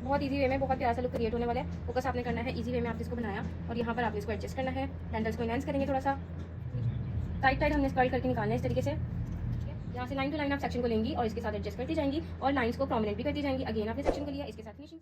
बहुत easy way में बहुत प्यारा सा लुक क्रिएट होने वाला है। फोकस आपने करना है, ईजी वे में आपने इसको बनाया और यहाँ पर आपने इसको एडजस्ट करना है। हैंडल्स को एनहांस करेंगे थोड़ा सा, टाइट टाइट हमने स्टाइल करके निकालना है इस तरीके से। यहाँ से लाइन टू लाइन आप सेक्शन को लेंगी और इसके साथ एडजस्ट करती जाएंगी और लाइंस को प्रोमिनेंट भी करती जाएंगी। अगेन आपने सेक्शन को लिया, इसके साथ फिनिशिंग।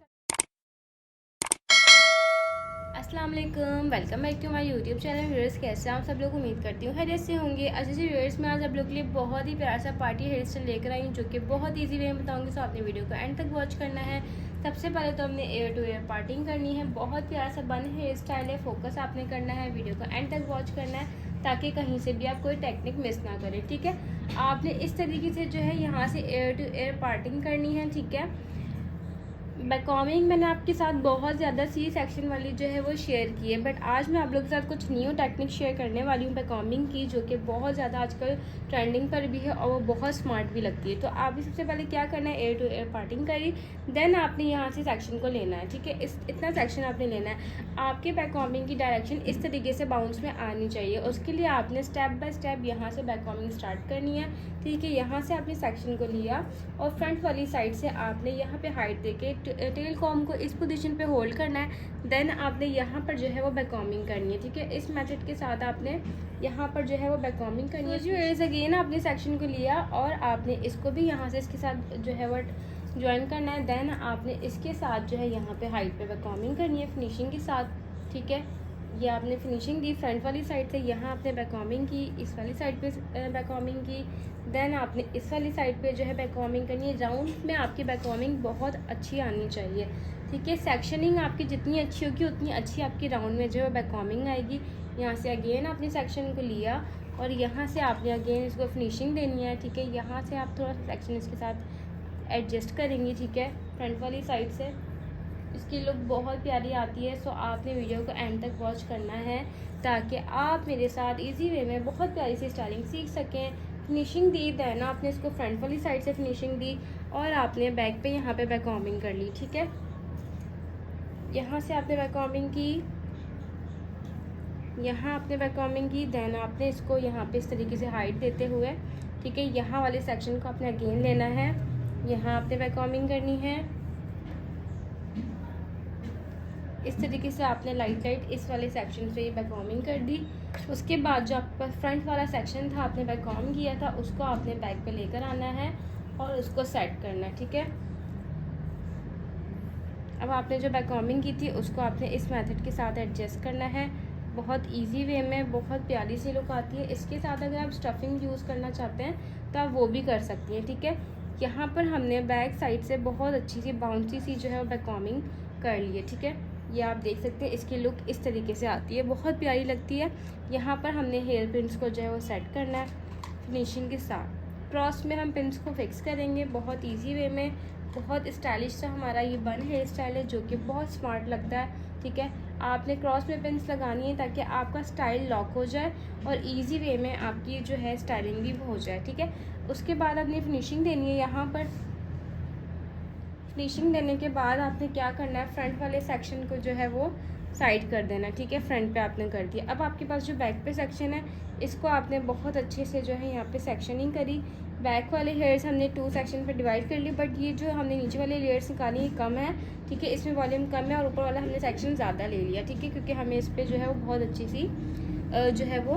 अस्सलाम वालेकुम, welcome back to my YouTube channel. Viewers कैसे आप सब लोग, उम्मीद करती हूँ खैरियत से होंगे। अच्छे से व्यूअर्स, मैं आज आप लोग के लिए बहुत ही प्यारा सा पार्टी हेयर स्टाइल लेकर आई हूँ जो कि बहुत ईजी वे में बताऊँगी। सो आपने वीडियो को एंड तक वॉच करना है। सबसे पहले तो हमने एयर टू एयर पार्टिंग करनी है। बहुत प्यारा सा बन हेयर स्टाइल है, फोकस आपने करना है, वीडियो को एंड तक वॉच करना है ताकि कहीं से भी आप कोई टेक्निक मिस ना करें। ठीक है, आपने इस तरीके से जो है यहाँ से एयर टू एयर पार्टिंग करनी है। ठीक है, बैककॉमिंग मैंने आपके साथ बहुत ज़्यादा सी सेक्शन वाली जो है वो शेयर की है, बट आज मैं आप लोगों के साथ कुछ न्यू टेक्निक शेयर करने वाली हूँ बैककॉमिंग की, जो कि बहुत ज़्यादा आजकल ट्रेंडिंग पर भी है और वो बहुत स्मार्ट भी लगती है। तो आप भी सबसे पहले क्या करना है, एयर टू एयर पार्टिंग करी, देन आपने यहाँ से सेक्शन को लेना है। ठीक है, इतना सेक्शन आपने लेना है। आपके बैककॉमिंग की डायरेक्शन इस तरीके से बाउंस में आनी चाहिए। उसके लिए आपने स्टेप बाय स्टेप यहाँ से बैककॉमिंग स्टार्ट करनी है। ठीक है, यहाँ से आपने सेक्शन को लिया और फ्रंट वाली साइड से आपने यहाँ पे हाइट देके टेल कॉम को इस पोजीशन पे होल्ड करना है। देन आपने यहाँ पर जो है वो बैककॉमिंग करनी है। ठीक है, इस मेथड के साथ आपने यहाँ पर जो है वो बैककॉमिंग करनी है। जो इज अगेन आपने सेक्शन को लिया और आपने इसको भी यहाँ से इसके साथ जो है वो ज्वाइन करना है। देन आपने इसके साथ जो है यहाँ पे हाइट पे बैककॉमिंग करनी है फिनिशिंग के साथ। ठीक है, ये आपने फिनिशिंग दी फ्रंट वाली साइड से, यहाँ आपने बैककॉमिंग की, इस वाली साइड पे बैककॉमिंग की। देन आपने इस वाली साइड पे जो है बैककॉमिंग करनी है। राउंड में आपकी बैककॉमिंग बहुत अच्छी आनी चाहिए। ठीक है, सेक्शनिंग आपकी जितनी अच्छी होगी उतनी अच्छी आपकी राउंड में जो है बैककॉमिंग आएगी। यहाँ से अगेन आपने सेक्शन को लिया और यहाँ से आपने अगेन इसको फिनिशिंग देनी है। ठीक है, यहाँ से आप थोड़ा सेक्शन इसके साथ एडजस्ट करेंगे। ठीक है, फ्रंट वाली साइड से इसकी लुक बहुत प्यारी आती है। सो आपने वीडियो को एंड तक वॉच करना है ताकि आप मेरे साथ इजी वे में बहुत प्यारी सी स्टाइलिंग सीख सकें। फिनिशिंग दी, देन आपने इसको फ्रंट वाली साइड से फिनिशिंग दी और आपने बैक पे यहाँ पे बैककॉमिंग कर ली। ठीक है, यहाँ से आपने बैककॉमिंग की, यहाँ आपने बैककॉमिंग की, देन आपने इसको यहाँ पे इस तरीके से हाइट देते हुए, ठीक है, यहाँ वाले सेक्शन को आपने अगेन लेना है, यहाँ आपने बैककॉमिंग करनी है। इस तरीके से आपने लाइट इस वाले सेक्शन पे बैककॉमिंग कर दी। उसके बाद जो आपका फ्रंट वाला सेक्शन था आपने बैककॉम किया था, उसको आपने बैक पे लेकर आना है और उसको सेट करना है। ठीक है, अब आपने जो बैककॉमिंग की थी उसको आपने इस मेथड के साथ एडजस्ट करना है। बहुत इजी वे में बहुत प्यारी सी लुक आती है। इसके साथ अगर आप स्टफिंग यूज़ करना चाहते हैं तो आप वो भी कर सकती हैं। ठीक है, यहाँ पर हमने बैक साइड से बहुत अच्छी सी बाउंसी सी जो है वो बैककॉमिंग कर ली है। ठीक है, ये आप देख सकते हैं, इसकी लुक इस तरीके से आती है, बहुत प्यारी लगती है। यहाँ पर हमने हेयर पिन्स को जो है वो सेट करना है फिनिशिंग के साथ। क्रॉस में हम पिन्स को फिक्स करेंगे बहुत इजी वे में। बहुत स्टाइलिश सा हमारा ये बन हेयर स्टाइल है जो कि बहुत स्मार्ट लगता है। ठीक है, आपने क्रॉस में पिन्स लगानी है ताकि आपका स्टाइल लॉक हो जाए और इजी वे में आपकी जो है स्टाइलिंग भी हो जाए। ठीक है, उसके बाद आपने फिनिशिंग देनी है। यहाँ पर फिनिशिंग देने के बाद आपने क्या करना है, फ्रंट वाले सेक्शन को जो है वो साइड कर देना। ठीक है, फ्रंट पे आपने कर दिया। अब आपके पास जो बैक पे सेक्शन है इसको आपने बहुत अच्छे से जो है यहाँ पे सेक्शनिंग करी। बैक वाले हेयर्स हमने 2 सेक्शन पे डिवाइड कर ली, बट ये जो हमने नीचे वाले लेयर्स निकाली ये कम है। ठीक है, इसमें वॉल्यूम कम है और ऊपर वाला हमने सेक्शन ज़्यादा ले लिया। ठीक है, क्योंकि हमें इस पर जो है वो बहुत अच्छी सी जो है वो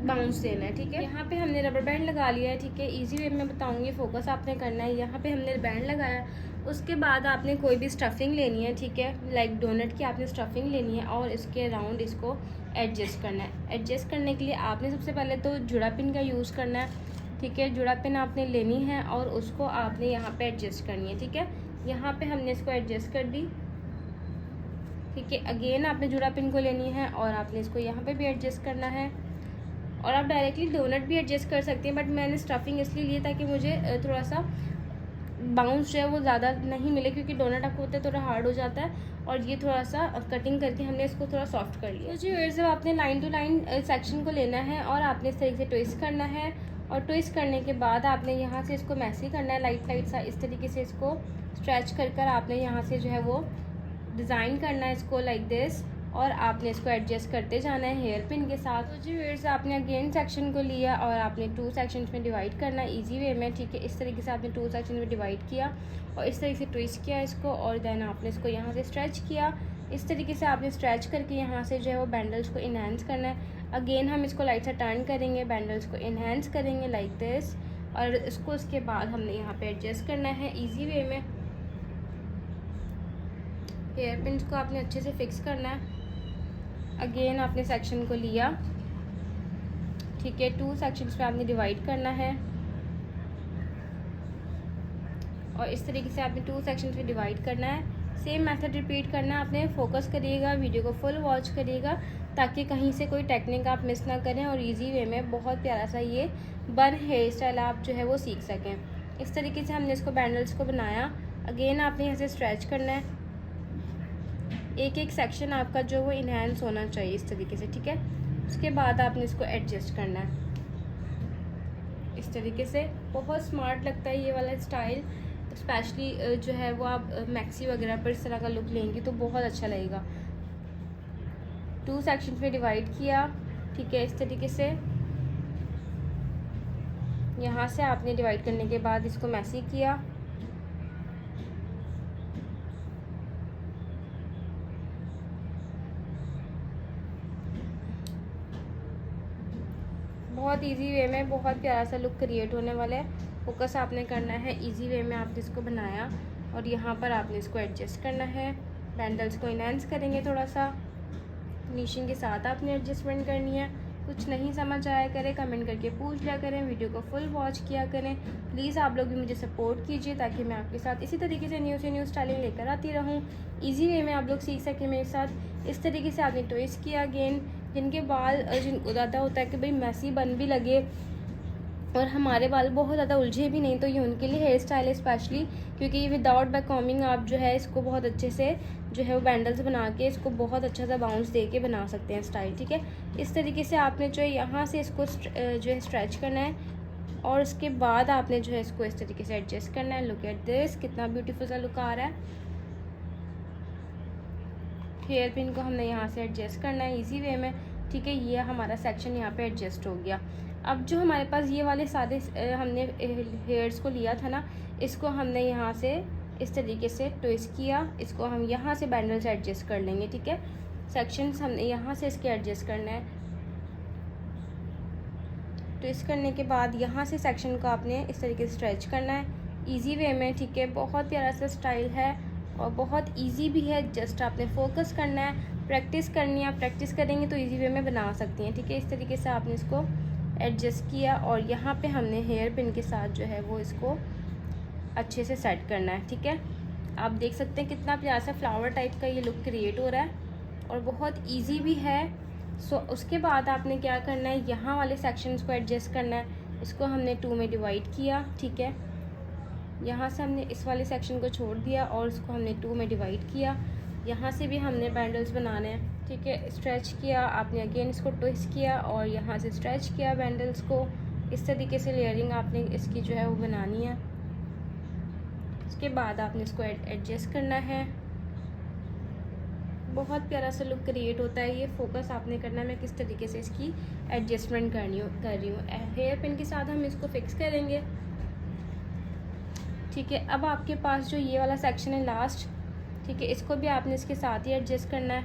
बाउंस देना है। ठीक है, यहाँ पे हमने रबर बैंड लगा लिया है। ठीक है, इजी वे में बताऊंगी, फोकस आपने करना है। यहाँ पे हमने बैंड लगाया, उसके बाद आपने कोई भी स्टफिंग लेनी है। ठीक है, लाइक डोनट की आपने स्टफिंग लेनी है और इसके अराउंड इसको एडजस्ट करना है। एडजस्ट करने के लिए आपने सबसे पहले तो जुड़ा पिन का यूज़ करना है। ठीक है, जुड़ा पिन आपने लेनी है और उसको आपने यहाँ पे एडजस्ट करनी है। ठीक है, यहाँ पे हमने इसको एडजस्ट कर दी। ठीक है, अगेन आपने जुड़ा पिन को लेनी है और आपने इसको यहाँ पे भी एडजस्ट करना है और आप डायरेक्टली डोनट भी एडजस्ट कर सकते हैं, बट मैंने स्टफिंग इसलिए लिए ताकि मुझे थोड़ा सा बाउंस जो है वो ज़्यादा नहीं मिले, क्योंकि डोनट आपको होता है थोड़ा हार्ड हो जाता है और ये थोड़ा सा कटिंग करके हमने इसको थोड़ा सॉफ्ट कर लिया। तो जो व्यूअर्स है आपने लाइन टू लाइन सेक्शन को लेना है और आपने इस तरीके से ट्विस्ट करना है और ट्विस्ट करने के बाद आपने यहाँ से इसको मैसी करना है, लाइट सा इस तरीके से इसको स्ट्रेच कर आपने यहाँ से जो है वो डिज़ाइन करना है इसको लाइक दिस। और आपने इसको एडजस्ट करते जाना है हेयर पिन के साथ। तो जी व्यूअर्स, आपने अगेन सेक्शन को लिया और आपने 2 सेक्शंस में डिवाइड करना है ईजी वे में, ठीक है। इस तरीके से आपने 2 सेक्शन में डिवाइड किया और इस तरीके से ट्विस्ट किया इसको, और देन आपने इसको यहाँ से स्ट्रेच किया। इस तरीके से आपने स्ट्रेच करके यहाँ से जो है वो बैंडल्स को इन्हेंस करना है। अगेन हम इसको लाइट सा टर्न करेंगे, बैंडल्स को इन्हेंस करेंगे लाइक दिस, और इसको उसके बाद हमने यहाँ पे एडजस्ट करना है ईजी वे में। हेयर पिन को आपने अच्छे से फिक्स करना है। अगेन आपने सेक्शन को लिया, ठीक है, 2 सेक्शंस में आपने डिवाइड करना है और इस तरीके से आपने 2 सेक्शंस में डिवाइड करना है। सेम मेथड रिपीट करना है आपने। फोकस करिएगा, वीडियो को फुल वॉच करिएगा ताकि कहीं से कोई टेक्निक आप मिस ना करें और इजी वे में बहुत प्यारा सा ये बन हेयर स्टाइल आप जो है वो सीख सकें। इस तरीके से हमने इसको बैंडल्स को बनाया। अगेन आपने यहाँ से स्ट्रेच करना है, एक एक सेक्शन आपका जो वो इन्हेंस होना चाहिए इस तरीके से, ठीक है। उसके बाद आपने इसको एडजस्ट करना है इस तरीके से। बहुत स्मार्ट लगता है ये वाला स्टाइल, स्पेशली जो है वो आप मैक्सी वगैरह पर इस तरह का लुक लेंगी तो बहुत अच्छा लगेगा। 2 सेक्शन में डिवाइड किया, ठीक है, इस तरीके से। यहाँ से आपने डिवाइड करने के बाद इसको मैसी किया, बहुत इजी वे में बहुत प्यारा सा लुक क्रिएट होने वाला है। फोकस आपने करना है, इजी वे में आपने इसको बनाया और यहाँ पर आपने इसको एडजस्ट करना है। बैंडल्स को इन्हेंस करेंगे थोड़ा सा, फिनिशिंग के साथ आपने एडजस्टमेंट करनी है। कुछ नहीं समझ आया करे कमेंट करके पूछ लिया करें, वीडियो को फुल वॉच किया करें। प्लीज़ आप लोग भी मुझे सपोर्ट कीजिए ताकि मैं आपके साथ इसी तरीके से न्यू स्टाइलिंग लेकर आती रहूँ। इजी वे में आप लोग सीख सकें मेरे साथ। इस तरीके से आपने ट्विस्ट किया। अगेन जिनके बाल जिनको ज़्यादा होता है कि भाई मैसी बन भी लगे और हमारे बाल बहुत ज़्यादा उलझे भी नहीं, तो ये उनके लिए हेयर स्टाइल है स्पेशली, क्योंकि विदाउट बैक कॉम्बिंग आप जो है इसको बहुत अच्छे से जो है वो बैंडल्स बना के इसको बहुत अच्छा सा बाउंस दे के बना सकते हैं स्टाइल, ठीक है। इस तरीके से आपने जो है यहाँ से इसको जो है स्ट्रेच करना है और उसके बाद आपने जो है इसको इस तरीके से एडजस्ट करना है। लुक एट दिस, कितना ब्यूटीफुल सा लुक आ रहा है। हेयर पिन को हमने यहाँ से एडजस्ट करना है इजी वे में, ठीक है। ये हमारा सेक्शन यहाँ पे एडजस्ट हो गया। अब जो हमारे पास ये वाले सारे हमने हेयर्स को लिया था ना, इसको हमने यहाँ से इस तरीके से ट्विस्ट किया। इसको हम यहाँ से बैंडल से एडजस्ट कर लेंगे, ठीक है। सेक्शंस हमने यहाँ से इसके एडजस्ट करना है। ट्विस्ट करने के बाद यहाँ से सेक्शन को आपने इस तरीके से स्ट्रेच करना है इजी वे में, ठीक है। बहुत प्यारा सा स्टाइल है और बहुत इजी भी है। जस्ट आपने फोकस करना है, प्रैक्टिस करनी है। आप प्रैक्टिस करेंगे तो इजी वे में बना सकती हैं, ठीक है। इस तरीके से आपने इसको एडजस्ट किया और यहाँ पे हमने हेयर पिन के साथ जो है वो इसको अच्छे से सेट करना है, ठीक है। आप देख सकते हैं कितना प्यारा सा फ्लावर टाइप का ये लुक क्रिएट हो रहा है और बहुत ईजी भी है। सो उसके बाद आपने क्या करना है, यहाँ वाले सेक्शंस को एडजस्ट करना है। इसको हमने 2 में डिवाइड किया, ठीक है। यहाँ से हमने इस वाले सेक्शन को छोड़ दिया और इसको हमने 2 में डिवाइड किया। यहाँ से भी हमने बैंडल्स बनाने हैं, ठीक है। स्ट्रेच किया आपने, अगेन इसको ट्विस्ट किया और यहाँ से स्ट्रेच किया बैंडल्स को। इस तरीके से लेयरिंग आपने इसकी जो है वो बनानी है। उसके बाद आपने इसको एडजस्ट करना है। बहुत प्यारा सा लुक क्रिएट होता है ये। फोकस आपने करना है मैं किस तरीके से इसकी एडजस्टमेंट कर रही हूँ। हेयर पिन के साथ हम इसको फिक्स करेंगे, ठीक है। अब आपके पास जो ये वाला सेक्शन है लास्ट, ठीक है, इसको भी आपने इसके साथ ही एडजस्ट करना है,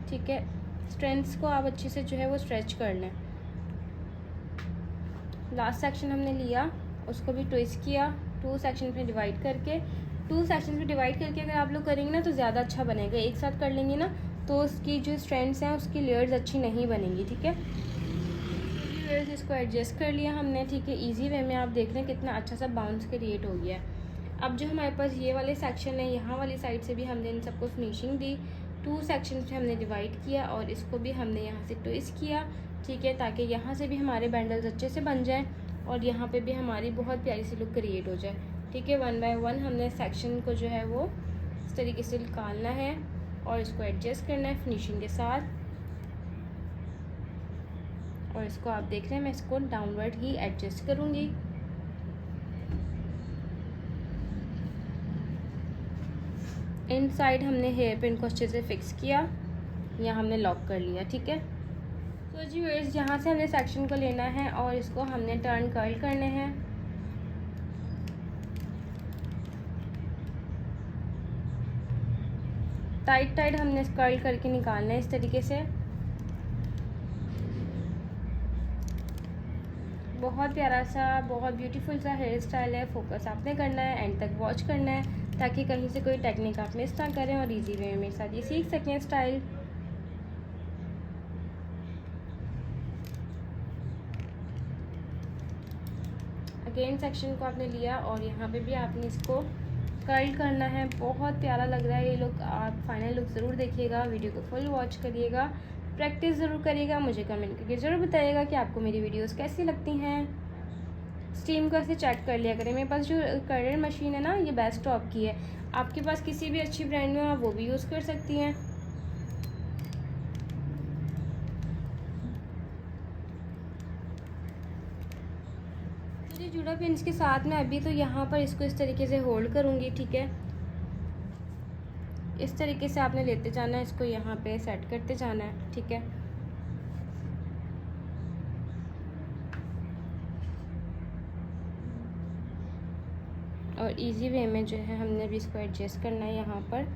ठीक है। स्ट्रेंथ्स को आप अच्छे से जो है वो स्ट्रेच कर लें। लास्ट सेक्शन हमने लिया, उसको भी ट्विस्ट किया। 2 सेक्शन में डिवाइड करके, 2 सेक्शन में डिवाइड करके अगर आप लोग करेंगे ना तो ज़्यादा अच्छा बनेगा। एक साथ कर लेंगे ना तो उसकी जो स्ट्रेंथ्स हैं उसकी लेयर्स अच्छी नहीं बनेंगी, ठीक है। लेयर्स इसको एडजस्ट कर लिया हमने, ठीक है। इजी वे में आप देख रहे हैं कितना अच्छा सा बाउंस क्रिएट हो गया है। अब जो हमारे पास ये वाले सेक्शन है, यहाँ वाली साइड से भी हमने इन सबको फिनिशिंग दी। 2 सेक्शन में हमने डिवाइड किया और इसको भी हमने यहाँ से ट्विस्ट किया, ठीक है, ताकि यहाँ से भी हमारे बैंडल्स अच्छे से बन जाएं और यहाँ पे भी हमारी बहुत प्यारी सी लुक क्रिएट हो जाए, ठीक है। 1 बाय 1 हमने सेक्शन को जो है वो इस तरीके से निकालना है और इसको एडजस्ट करना है फिनिशिंग के साथ। और इसको आप देख रहे हैं मैं इसको डाउनवर्ड ही एडजस्ट करूँगी। इन साइड हमने हेयर पिन को अच्छे से फिक्स किया, यहाँ हमने लॉक कर लिया। ठीक है, तो जी व्यूअर्स यहाँ से हमने सेक्शन को लेना है और इसको हमने टर्न कर्ल करने हैं। टाइट टाइट हमने कर्ल करके निकालना है इस तरीके से। बहुत प्यारा सा, बहुत ब्यूटीफुल सा हेयर स्टाइल है। फोकस आपने करना है, एंड तक वॉच करना है ताकि कहीं से कोई टेक्निक आप मिस ना करें और इजी वे में मेरे साथ ये सीख सकें स्टाइल। अगेन सेक्शन को आपने लिया और यहाँ पे भी आपने इसको कर्ल करना है। बहुत प्यारा लग रहा है ये लुक। आप फाइनल लुक ज़रूर देखिएगा, वीडियो को फुल वॉच करिएगा, प्रैक्टिस ज़रूर करिएगा। मुझे कमेंट करके ज़रूर बताइएगा कि आपको मेरी वीडियोस कैसी लगती हैं। स्टीम को ऐसे चेक कर लिया करें। मेरे पास जो कर्लर मशीन है ना, ये बेस्ट टॉप की है। आपके पास किसी भी अच्छी ब्रांड में आप वो भी यूज़ कर सकती हैं। जुड़ा पिंस के साथ में अभी तो यहाँ पर इसको इस तरीके से होल्ड करूँगी। ठीक है, इस तरीके से आपने लेते जाना है, इसको यहाँ पे सेट करते जाना है। ठीक है, और इजी वे में जो है हमने भी इसको एडजस्ट करना है। यहाँ पर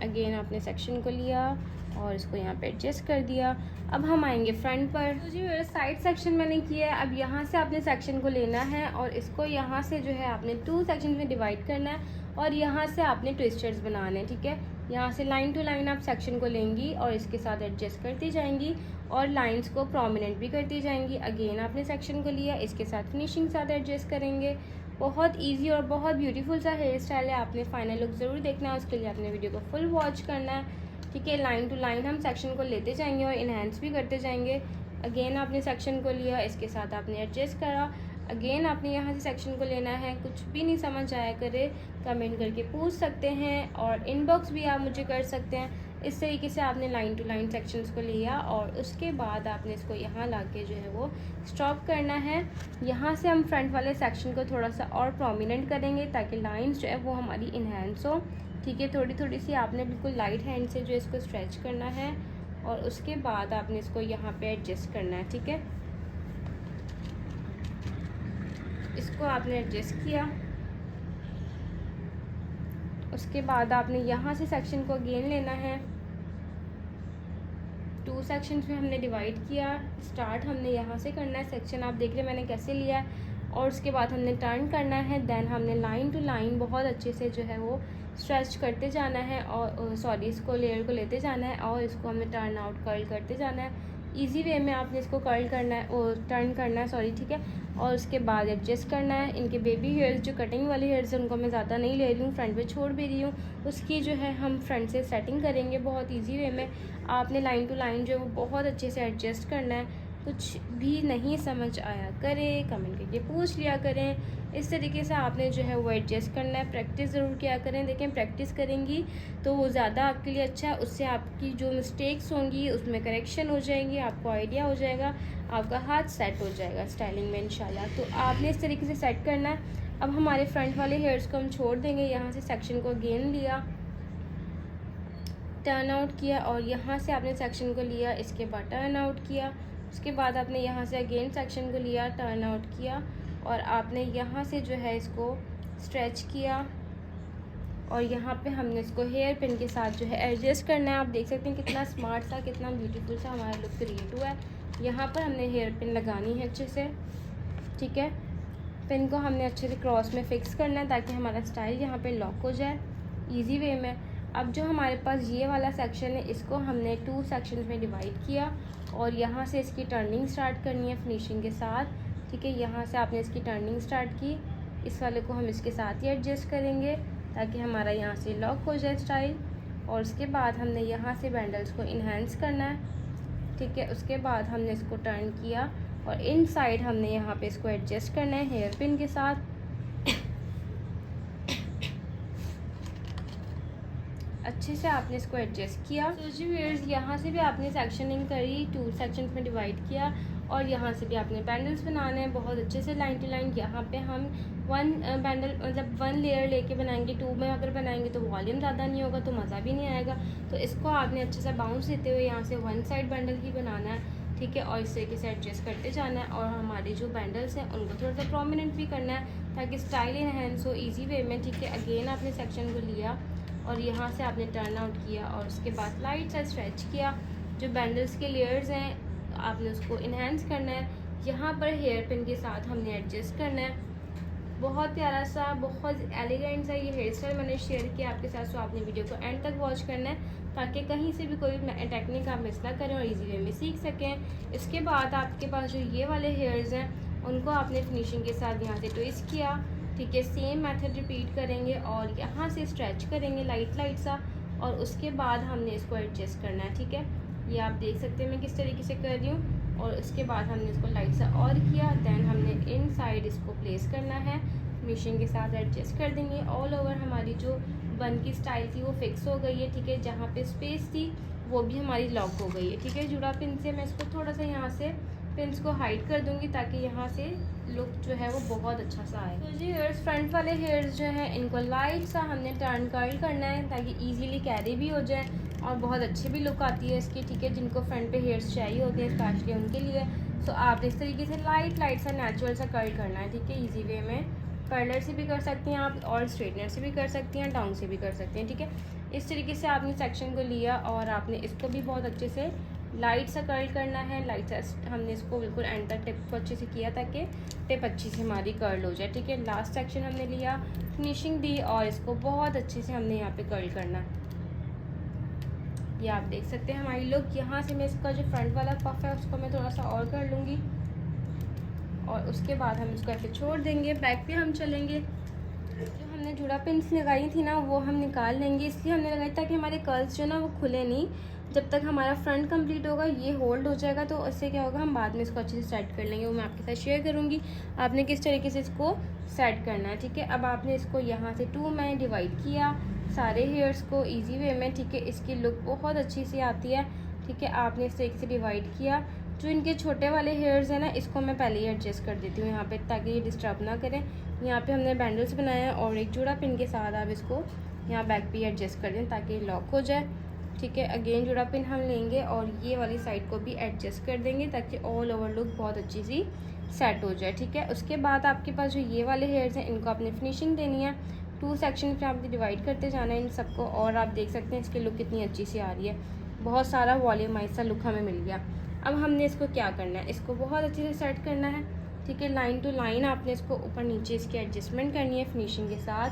अगेन आपने सेक्शन को लिया और इसको यहाँ पे एडजस्ट कर दिया। अब हम आएंगे फ्रंट पर। तो जी साइड सेक्शन मैंने किया है। अब यहाँ से आपने सेक्शन को लेना है और इसको यहाँ से जो है आपने 2 सेक्शन में डिवाइड करना है और यहाँ से आपने ट्विस्टर्स बनाने हैं। ठीक है, यहाँ से लाइन टू लाइन आप सेक्शन को लेंगी और इसके साथ एडजस्ट करती जाएंगी और लाइंस को प्रोमिनेंट भी करती जाएंगी। अगेन आपने सेक्शन को लिया, इसके साथ फिनिशिंग साथ एडजस्ट करेंगे। बहुत इजी और बहुत ब्यूटीफुल सा हेयर स्टाइल है। आपने फाइनल लुक ज़रूर देखना है, उसके लिए आपने वीडियो को फुल वॉच करना है। ठीक है, लाइन टू लाइन हम सेक्शन को लेते जाएंगे और इन्हेंस भी करते जाएंगे। अगेन आपने सेक्शन को लिया, इसके साथ आपने एडजस्ट करा। अगेन आपने यहाँ से सेक्शन को लेना है। कुछ भी नहीं समझ आया करे कमेंट करके पूछ सकते हैं और इनबॉक्स भी आप मुझे कर सकते हैं। इस तरीके से आपने लाइन टू लाइन सेक्शंस को लिया और उसके बाद आपने इसको यहाँ लाके जो है वो स्टॉप करना है। यहाँ से हम फ्रंट वाले सेक्शन को थोड़ा सा और प्रोमिनेंट करेंगे ताकि लाइंस जो है वो हमारी इन्हेंस हो। ठीक है, थोड़ी थोड़ी सी आपने बिल्कुल लाइट हैंड से जो इसको स्ट्रेच करना है और उसके बाद आपने इसको यहाँ पे एडजस्ट करना है। ठीक है, इसको आपने एडजस्ट किया, उसके बाद आपने यहाँ से सेक्शन को अगेन लेना है। 2 सेक्शंस में हमने डिवाइड किया। स्टार्ट हमने यहाँ से करना है सेक्शन, आप देख रहे मैंने कैसे लिया है, और उसके बाद हमने टर्न करना है। देन हमने लाइन टू लाइन बहुत अच्छे से जो है वो स्ट्रेच करते जाना है और इसको लेयर को लेते जाना है और इसको हमने टर्न आउट कर्ल करते जाना है। इजी वे में आपने इसको कर्ल करना है और टर्न करना है ठीक है, और उसके बाद एडजस्ट करना है। इनके बेबी हेयर्स जो कटिंग वाले हेयर्स हैं उनको मैं ज़्यादा नहीं ले रही हूँ, फ्रंट पे छोड़ भी रही हूँ। उसकी जो है हम फ्रंट से सेटिंग करेंगे बहुत इजी वे में। आपने लाइन टू लाइन जो है वो बहुत अच्छे से एडजस्ट करना है। कुछ भी नहीं समझ आया करे कमेंट करके पूछ लिया करें। इस तरीके से आपने जो है वो एडजस्ट करना है। प्रैक्टिस ज़रूर किया करें। देखें प्रैक्टिस करेंगी तो वो ज़्यादा आपके लिए अच्छा है, उससे आपकी जो मिस्टेक्स होंगी उसमें करेक्शन हो जाएंगी, आपको आइडिया हो जाएगा, आपका हाथ सेट हो जाएगा स्टाइलिंग में इंशाल्लाह। तो आपने इस तरीके से सेट करना है। अब हमारे फ्रंट वाले हेयर्स को हम छोड़ देंगे। यहाँ से सेक्शन को अगेन लिया, टर्न आउट किया और यहाँ से आपने सेक्शन को लिया, इसके बाद टर्न आउट किया। उसके बाद आपने यहाँ से अगेन सेक्शन को लिया, टर्न आउट किया और आपने यहाँ से जो है इसको स्ट्रेच किया और यहाँ पे हमने इसको हेयर पिन के साथ जो है एडजस्ट करना है। आप देख सकते हैं कितना स्मार्ट सा, कितना ब्यूटीफुल सा हमारा लुक क्रिएट हुआ है। यहाँ पर हमने हेयर पिन लगानी है अच्छे से। ठीक है, पिन को हमने अच्छे से क्रॉस में फिक्स करना है ताकि हमारा स्टाइल यहाँ पे लॉक हो जाए इजी वे में। अब जो हमारे पास ये वाला सेक्शन है इसको हमने 2 सेक्शंस में डिवाइड किया और यहाँ से इसकी टर्निंग स्टार्ट करनी है फिनिशिंग के साथ। ठीक है, यहाँ से आपने इसकी टर्निंग स्टार्ट की। इस वाले को हम इसके साथ ही एडजस्ट करेंगे ताकि हमारा यहाँ से लॉक हो जाए स्टाइल। और उसके बाद हमने यहाँ से बैंडल्स को इन्हेंस करना है। ठीक है, उसके बाद हमने इसको टर्न किया और इन साइड हमने यहाँ पे इसको एडजस्ट करना है हेयर पिन के साथ। अच्छे से आपने इसको एडजस्ट किया। तो जी व्यूअर्स, यहाँ से भी आपने सेक्शनिंग करी, 2 सेक्शंस में डिवाइड किया और यहाँ से भी आपने बैंडल्स बनाना है बहुत अच्छे से लाइन टू लाइन। यहाँ पे हम 1 बैंडल मतलब 1 लेयर लेके बनाएंगे। 2 में अगर बनाएंगे तो वॉल्यूम ज़्यादा नहीं होगा तो मज़ा भी नहीं आएगा। तो इसको आपने अच्छे से बाउंस देते हुए यहाँ से 1 साइड बैंडल ही बनाना है, ठीक है। और इस तरीके से एडजस्ट करते जाना है और हमारे जो बैंडल्स हैं उनको थोड़ा सा प्रोमिनेंट भी करना है ताकि स्टाइल इनहेंस हो ईजी वे में, ठीक है। अगेन आपने सेक्शन को लिया और यहाँ से आपने टर्न आउट किया और उसके बाद लाइट सा स्ट्रेच किया। जो बैंडल्स के लेयर्स हैं आपने उसको इन्हेंस करना है। यहाँ पर हेयर पिन के साथ हमने एडजस्ट करना है। बहुत प्यारा सा बहुत एलिगेंट सा ये हेयर स्टाइल मैंने शेयर किया आपके साथ, सो आपने वीडियो को एंड तक वॉच करना है ताकि कहीं से भी कोई टेक्निक आप मिस ना करें और इजी वे में सीख सकें। इसके बाद आपके पास जो ये वाले हेयर्स हैं उनको आपने फिनिशिंग के साथ यहाँ से ट्विस्ट किया, ठीक है। सेम मेथड रिपीट करेंगे और यहाँ से स्ट्रेच करेंगे लाइट सा और उसके बाद हमने इसको एडजस्ट करना है, ठीक है। ये आप देख सकते हैं मैं किस तरीके से कर रही हूँ। और उसके बाद हमने इसको लाइट सा और किया, दैन हमने इन साइड इसको प्लेस करना है, फिनिशिंग के साथ एडजस्ट कर देंगे। ऑल ओवर हमारी जो बन की स्टाइल थी वो फिक्स हो गई है, ठीक है। जहाँ पे स्पेस थी वो भी हमारी लॉक हो गई है, ठीक है। जुड़ा पिन से मैं इसको थोड़ा सा यहाँ से पिन्स को हाइड कर दूँगी ताकि यहाँ से लुक जो है वो बहुत अच्छा सा आए। तो जी हेयर्स फ्रंट वाले हेयर्स जो हैं इनको लाइट सा हमने टर्न कर्ल करना है ताकि ईजीली कैरी भी हो जाए और बहुत अच्छी भी लुक आती है इसकी, ठीक है। जिनको फ्रंट पे हेयर्स चाहिए होते हैं स्पेशली उनके लिए। सो आप इस तरीके से लाइट सा नेचुरल सा कर्ल करना है, ठीक है। ईजी वे में कर्लर से भी कर सकती हैं आप और स्ट्रेटनर से भी कर सकती हैं, डाउन से भी कर सकती हैं, ठीक है। इस तरीके से आपने सेक्शन को लिया और आपने इसको भी बहुत अच्छे से लाइट सा कर्ल करना है। लाइट सा हमने इसको बिल्कुल एंड तक टिप को अच्छे से किया ताकि टिप अच्छी से हमारी कर्ल हो जाए, ठीक है। लास्ट सेक्शन हमने लिया, फिनिशिंग दी और इसको बहुत अच्छे से हमने यहाँ पे कर्ल करना है। ये आप देख सकते हैं हमारी लुक। यहाँ से मैं इसका जो फ्रंट वाला पफ है उसको मैं थोड़ा सा और कर लूँगी और उसके बाद हम इसको ऐसे छोड़ देंगे। बैक पे हम चलेंगे। जो हमने जुड़ा पिन्स लगाई थी ना वो हम निकाल लेंगे, इसलिए हमने लगाई ताकि हमारे कर्ल्स जो ना वो खुले नहीं। जब तक हमारा फ्रंट कंप्लीट होगा ये होल्ड हो जाएगा, तो इससे क्या होगा हम बाद में इसको अच्छे से सेट कर लेंगे। वो मैं आपके साथ शेयर करूँगी आपने किस तरीके से इसको सेट करना है, ठीक है। अब आपने इसको यहाँ से 2 में डिवाइड किया सारे हेयर्स को ईजी वे में, ठीक है। इसकी लुक बहुत अच्छी सी आती है, ठीक है। आपने इस तरीके से डिवाइड किया। जो इनके छोटे वाले हेयर्स हैं ना इसको मैं पहले ही एडजस्ट कर देती हूँ यहाँ पे ताकि ये डिस्टर्ब ना करें। यहाँ पे हमने बैंडल्स बनाया है और एक जुड़ा पिन के साथ आप इसको यहाँ बैक पे एडजस्ट कर दें ताकि लॉक हो जाए, ठीक है। अगेन जुड़ा पिन हम लेंगे और ये वाली साइड को भी एडजस्ट कर देंगे ताकि ऑल ओवर लुक बहुत अच्छी सी सेट हो जाए, ठीक है। उसके बाद आपके पास जो ये वाले हेयर्स हैं इनको आपने फिनिशिंग देनी है। 2 सेक्शन में आपने डिवाइड करते जाना है इन सबको और आप देख सकते हैं इसकी लुक कितनी अच्छी सी आ रही है। बहुत सारा वॉल्यूमाइज सा लुक हमें मिल गया। अब हमने इसको क्या करना है, इसको बहुत अच्छे से सेट करना है, ठीक है। लाइन टू लाइन आपने इसको ऊपर नीचे इसकी एडजस्टमेंट करनी है फिनिशिंग के साथ।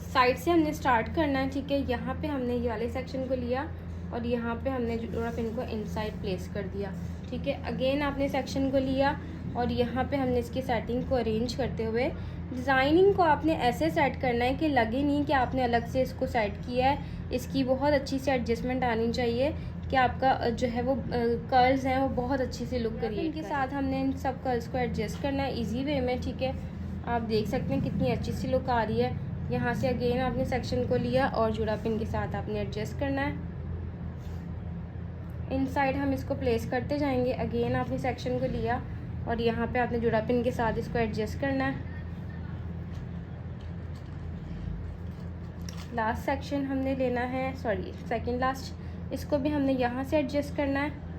साइड से हमने स्टार्ट करना है, ठीक है। यहाँ पे हमने ये वाले सेक्शन को लिया और यहाँ पे हमने जुड़ा पिन को इनसाइड प्लेस कर दिया, ठीक है। अगेन आपने सेक्शन को लिया और यहाँ पे हमने इसकी सेटिंग को अरेंज करते हुए डिज़ाइनिंग को आपने ऐसे सेट करना है कि लगे नहीं कि आपने अलग से इसको सेट किया है। इसकी बहुत अच्छी से एडजस्टमेंट आनी चाहिए कि आपका जो है वो कर्ल्स हैं वो बहुत अच्छी सी लुक करिए। इनके साथ हमने इन सब कर्ल्स को एडजस्ट करना है ईजी वे में, ठीक है। आप देख सकते हैं कितनी अच्छी सी लुक आ रही है। यहाँ से अगेन आपने सेक्शन को लिया और जुड़ा पिन के साथ आपने एडजस्ट करना है। इनसाइड हम इसको प्लेस करते जाएंगे। अगेन आपने सेक्शन को लिया और यहाँ पे आपने जुड़ा पिन के साथ इसको एडजस्ट करना है। लास्ट सेक्शन हमने लेना है, सॉरी सेकंड लास्ट, इसको भी हमने यहाँ से एडजस्ट करना है।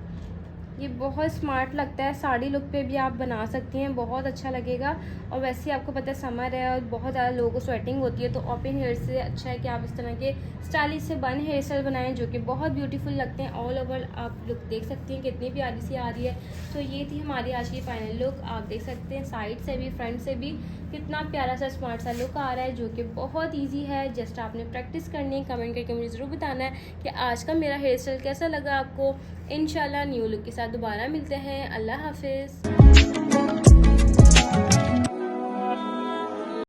ये बहुत स्मार्ट लगता है, साड़ी लुक पे भी आप बना सकती हैं, बहुत अच्छा लगेगा। और वैसे ही आपको पता है समर है और बहुत ज़्यादा लोगों को स्वेटिंग होती है, तो ओपन हेयर से अच्छा है कि आप इस तरह के स्टाइलिश से बन हेयर स्टाइल बनाएं जो कि बहुत ब्यूटीफुल लगते हैं। ऑल ओवर आप लुक देख सकती हैं कितनी प्यारी सी आ रही है। तो ये थी हमारी आज की फाइनल लुक। आप देख सकते हैं साइड से भी फ्रंट से भी कितना प्यारा सा स्मार्ट सा लुक आ रहा है जो कि बहुत ईजी है। जस्ट आपने प्रैक्टिस करनी है। कमेंट करके मुझे ज़रूर बताना है कि आज का मेरा हेयर स्टाइल कैसा लगा आपको। इंशाल्लाह न्यू लुक के साथ दोबारा मिलते हैं। अल्लाह हाफिज़।